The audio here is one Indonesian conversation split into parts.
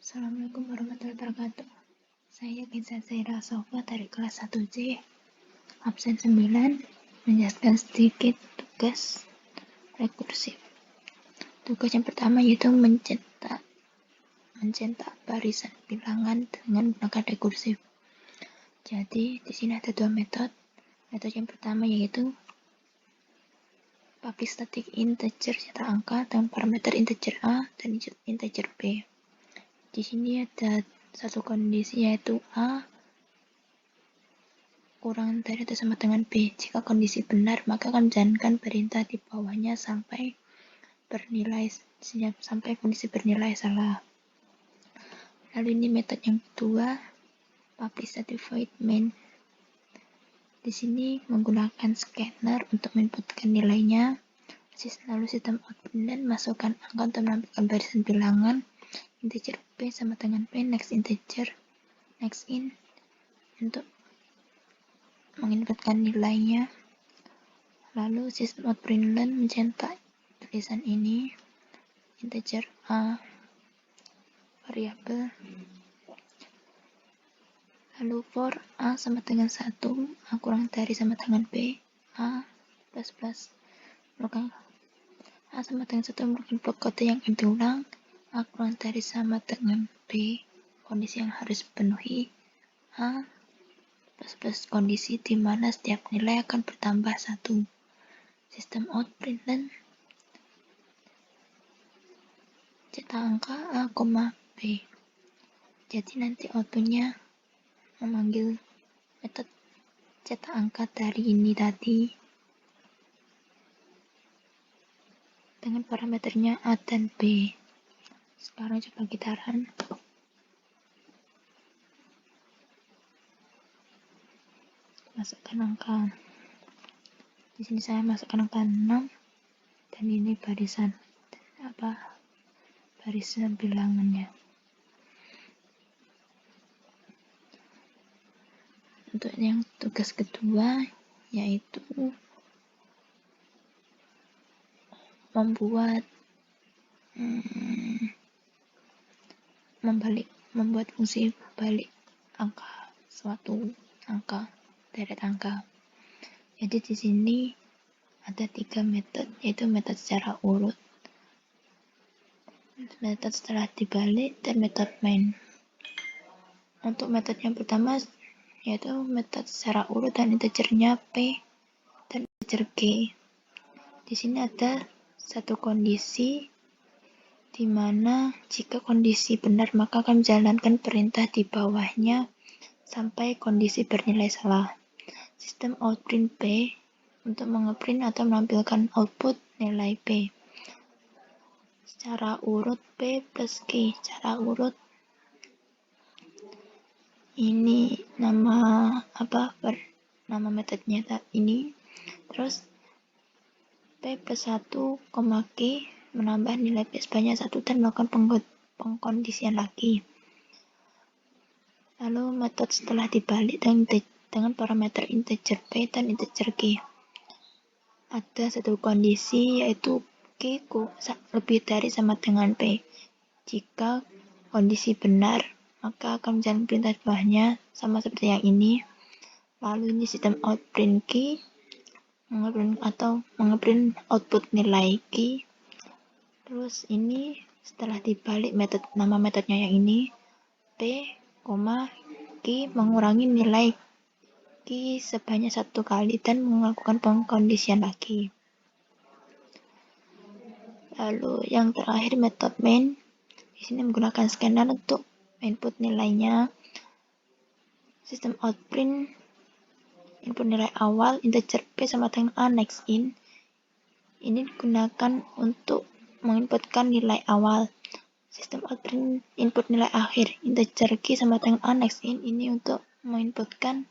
Assalamualaikum warahmatullahi wabarakatuh. Saya Kenza Zaira Sofa dari kelas 1C, absen 9, menjelaskan sedikit tugas rekursif. Tugas yang pertama yaitu mencetak barisan bilangan dengan menggunakan rekursif. Jadi, di sini ada dua metode. Metode yang pertama yaitu public static integer cetak angka dengan parameter integer A dan integer B. Di sini ada satu kondisi yaitu A kurang dari atau sama dengan B. Jika kondisi benar, maka akan menjalankan perintah di bawahnya sampai kondisi bernilai salah. Lalu ini metode yang kedua, public static void main. Di sini menggunakan scanner untuk menginputkan nilainya. Lalu sistem output dan masukkan angka untuk menampilkan barisan bilangan integer B sama dengan P, next integer, next in untuk menginputkan nilainya. Lalu sistem output println mencetak tulisan ini integer A variabel. Lalu for A sama dengan 1, A kurang dari sama dengan B, A plus plus merupakan A sama dengan 1 merupakan blok kode yang diulang, A kurang dari sama dengan B, kondisi yang harus dipenuhi, A plus plus kondisi di mana setiap nilai akan bertambah 1. Sistem out println cetak angka A, B. Jadi nanti outputnya memanggil metode cetak angka dari ini tadi dengan parameternya A dan B. Sekarang coba kita run. Masukkan angka. Di sini saya masukkan angka 6 dan ini barisan bilangannya. Untuk yang tugas kedua yaitu membuat fungsi balik angka, suatu angka, deret angka. Jadi di sini ada 3 metode, yaitu metode secara urut, metode setelah dibalik, dan metode main. Untuk metode yang pertama yaitu metode secara urut dan integernya P dan integer G. Di sini ada satu kondisi di mana jika kondisi benar maka akan menjalankan perintah di bawahnya sampai kondisi bernilai salah. Sistem outprint P untuk mengeprint atau menampilkan output nilai P. Secara urut P plus G, secara urut ini nama metodenya ini. Terus P plus 1, G menambah nilai P sebanyak 1 dan melakukan pengkondisian lagi. Lalu metode setelah dibalik dengan parameter integer P dan integer G. Ada satu kondisi yaitu G lebih dari sama dengan P. Jika kondisi benar, maka akan menjalankan perintah di bawahnya sama seperti yang ini. Lalu ini sistem outprint G mengeprint output nilai G. Terus ini setelah dibalik nama metodenya yang ini, P, G mengurangi nilai G sebanyak 1 kali dan melakukan pengkondisian lagi. Lalu yang terakhir metode main. Di sini menggunakan scanner untuk input nilainya. Sistem outprint input nilai awal integer P sama dengan A, next in. Ini digunakan untuk menginputkan nilai awal. Sistem outprint input nilai akhir integer G sama dengan A, next in. Ini untuk menginputkan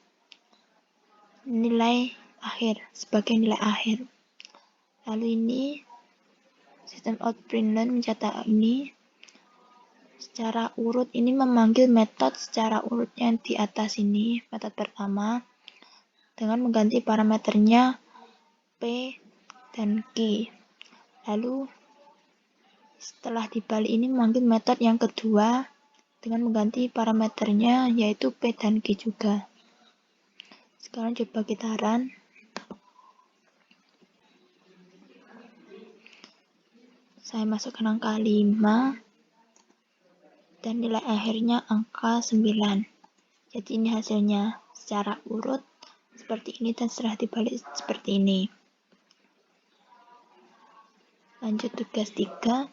nilai akhir sebagai nilai akhir. Lalu ini sistem outprint mencetak ini secara urut. Ini memanggil metode secara urut yang di atas ini, metode pertama, dengan mengganti parameternya P dan G. Lalu setelah dibalik ini memanggil metode yang kedua dengan mengganti parameternya yaitu P dan Q juga. Sekarang coba kita run. Saya masukkan angka 5 dan nilai akhirnya angka 9. Jadi ini hasilnya secara urut seperti ini dan setelah dibalik seperti ini. Lanjut tugas 3.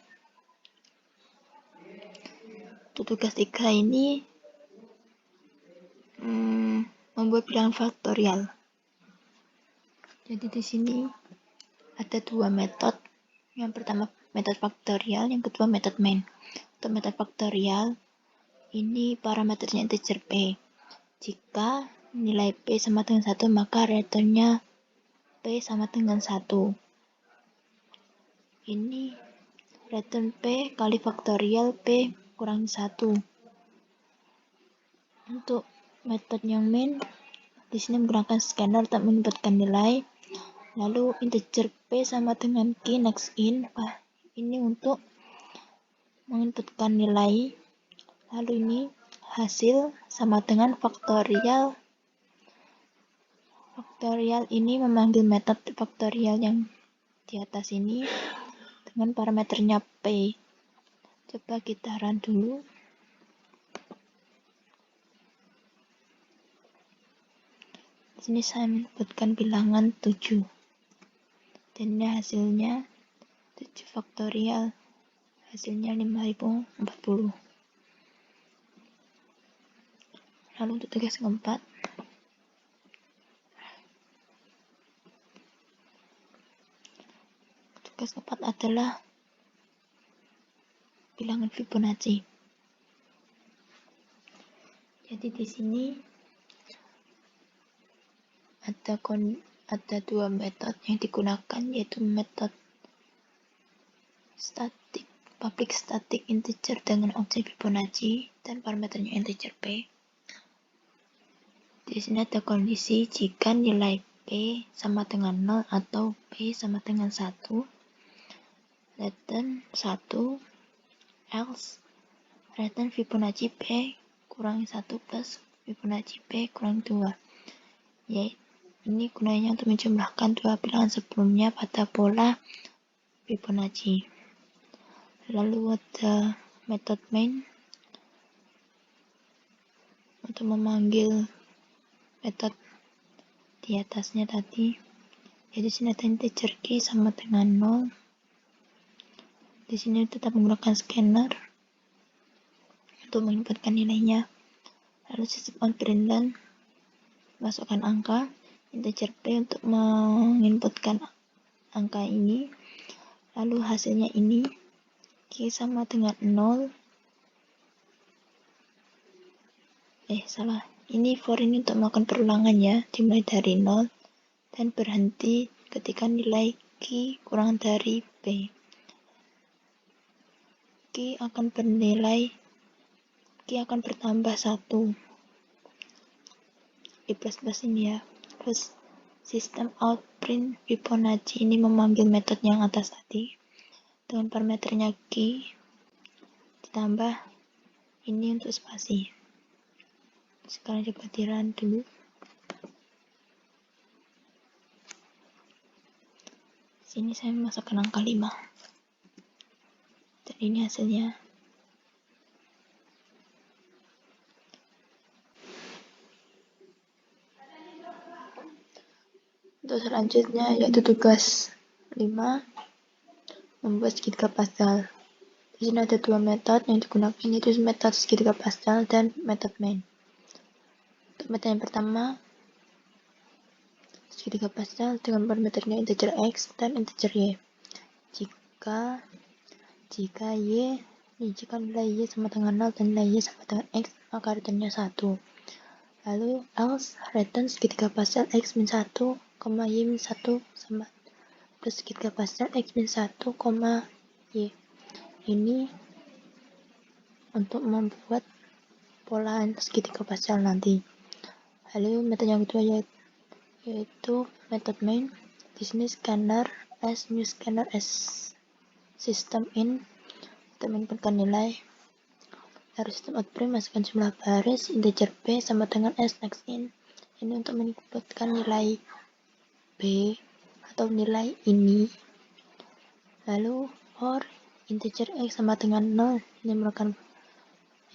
Untuk tugas 3 ini membuat bilangan faktorial. Jadi di sini ada dua metode. Yang pertama metode faktorial, yang kedua metode main. Untuk metode faktorial ini parameternya integer P. Jika nilai P sama dengan 1, maka returnnya P sama dengan 1. Ini return P kali faktorial P kurang 1. Untuk metode yang main, di sini menggunakan scanner untuk menginputkan nilai. Lalu integer P sama dengan Q next in. Ini untuk menginputkan nilai. Lalu ini hasil sama dengan faktorial. Faktorial ini memanggil metode faktorial yang di atas ini dengan parameternya P. Coba kita run dulu. Di sini saya menginputkan bilangan 7. Dan ini hasilnya 7 faktorial. Hasilnya 5040. Lalu untuk tugas keempat, adalah bilangan Fibonacci. Jadi di sini ada dua metode yang digunakan, yaitu metode public static integer dengan objek Fibonacci dan parameternya integer P. Di sini ada kondisi jika nilai P sama dengan 0 atau P sama dengan 1, return 1, else return Fibonacci P kurang 1 plus Fibonacci P kurang 2. Ini gunanya untuk menjumlahkan dua bilangan sebelumnya pada pola Fibonacci. Lalu ada metode main untuk memanggil metode di atasnya tadi. Jadi sini ada integer Q sama dengan 0. Di sini tetap menggunakan scanner untuk menginputkan nilainya. Lalu sistem on println, masukkan angka, integer P untuk menginputkan angka ini. Lalu hasilnya ini Q sama dengan 0. Ini for ini untuk melakukan perulangan ya, dimulai dari 0 dan berhenti ketika nilai Q kurang dari P. Q akan bertambah 1. Di plus ini ya. Terus sistem out print Fibonacci ini memanggil metode yang atas tadi dengan parameternya Q ditambah ini untuk spasi. Sekarang coba di run dulu. Sini saya masukkan angka 5. Dan ini hasilnya. Untuk selanjutnya yaitu tugas 5, membuat segitiga Pascal. Di sini ada dua metode yang digunakan, yaitu metode segitiga Pascal dan metode main. Untuk metode yang pertama, segitiga Pascal dengan parameternya integer x dan integer y. Jika nilai y sama dengan 0 dan nilai y sama dengan x, maka returnnya 1. Lalu else return segitiga Pascal x min 1, y min 1 sama plus segitiga Pascal x min 1, y. Ini untuk membuat pola segitiga Pascal nanti. Lalu metode yang kedua yaitu metode main. Di sini scanner new scanner as system in untuk menginputkan nilai. Lalu sistem outprint masukkan jumlah baris integer b sama dengan s next in. Ini untuk menginputkan nilai b atau nilai ini. Lalu for integer x sama dengan 0.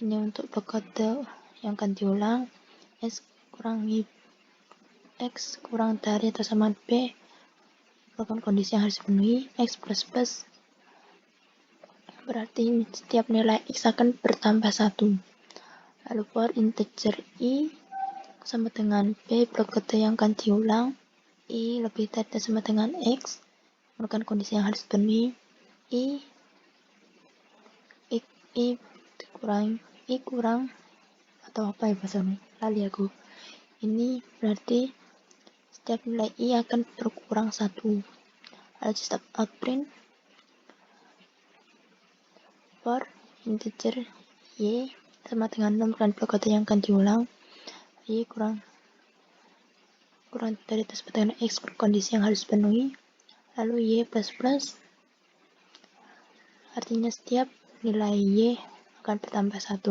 Ini untuk kode yang akan diulang. S kurangi x kurang dari atau sama b merupakan kondisi yang harus dipenuhi. X plus plus berarti setiap nilai x akan bertambah 1. Lalu for integer i sama dengan b kode yang akan diulang. I lebih dari atau sama dengan x merupakan kondisi yang harus dipenuhi. I kurang atau apa ya bahasanya, lali aku. Ini berarti setiap nilai i akan berkurang 1. Lalu sistem outprint for integer y sama dengan 6 dan kode yang akan diulang. Y kurang dari atau sama dengan x kondisi yang harus dipenuhi. Lalu y plus plus artinya setiap nilai y akan bertambah 1.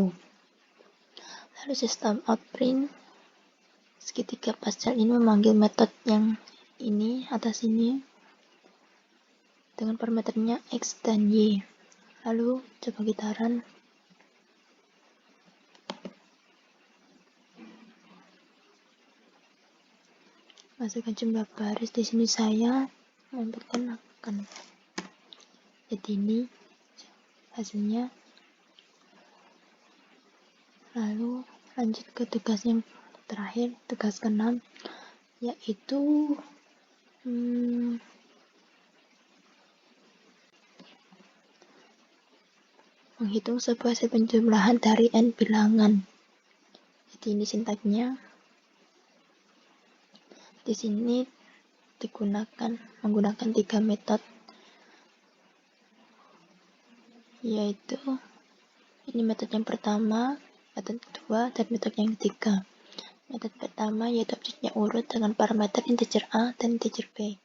Lalu sistem outprint segitiga Pascal ini memanggil metode yang ini atas ini dengan parameternya x dan y. Lalu coba kita run. Masukkan jumlah baris. Di sini saya menentukan akan jadi ini hasilnya. Lalu lanjut ke tugas yang terakhir, tugas ke-6, yaitu menghitung sebuah set penjumlahan dari n bilangan. Jadi ini sintaknya. Di sini menggunakan 3 metode, yaitu ini metode yang pertama, metode kedua, dan metode yang ketiga. Metode pertama yaitu objeknya urut dengan parameter integer a dan integer b.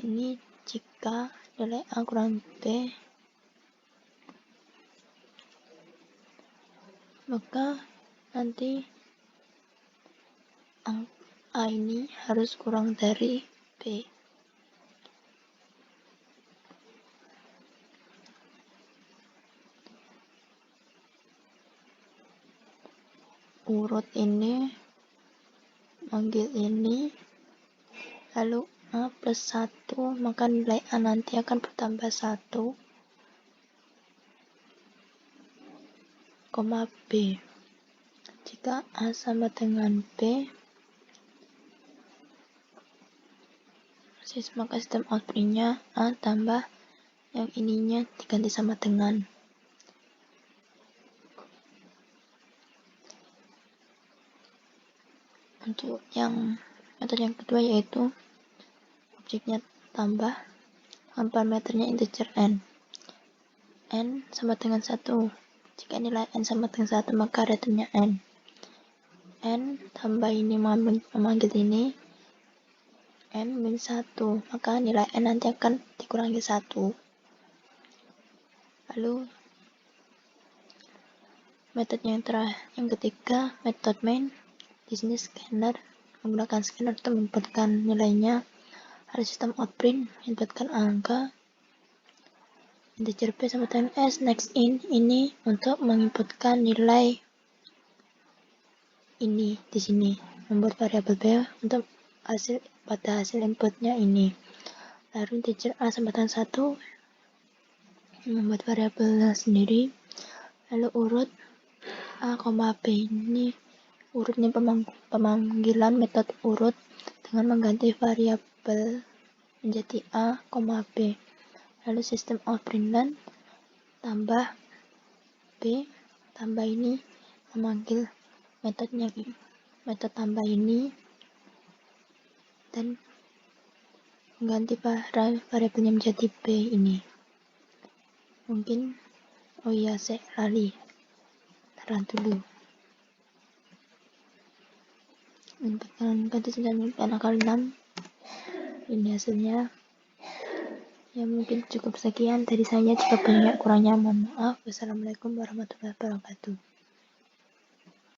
Ini jika nilai a kurang b, maka nanti a ini harus kurang dari b. Urut ini manggil ini, lalu a plus 1, maka nilai a nanti akan bertambah 1, b. Jika a sama dengan b, maka sistem outprint-nya a tambah yang ininya diganti sama dengan. Untuk yang metode yang kedua yaitu objeknya tambah parameternya integer n sama dengan 1. Jika nilai n sama dengan 1 maka return-nya n tambah ini memanggil ini n min 1, maka nilai n nanti akan dikurangi 1. Lalu metode yang ketiga, metode main. Di sini scanner, menggunakan scanner untuk menginputkan nilainya. Ada sistem outprint, menginputkan angka integer b sama dengan s next in. Ini untuk menginputkan nilai ini di sini, membuat variabel b untuk pada hasil inputnya ini. Lalu integer a sama dengan 1, membuat variabel sendiri. Lalu urut a, b ini urutnya pemanggilan metode urut dengan mengganti variabel menjadi a, b. Lalu sistem outprint tambah b, tambah ini memanggil metode tambah ini dan mengganti variabelnya menjadi b ini. Mungkin saya lali. Tahan dulu. Inputkan ganti angka 6. Ini hasilnya. Ya mungkin cukup sekian dari saya, jika banyak kurangnya mohon maaf. Wassalamualaikum warahmatullahi wabarakatuh.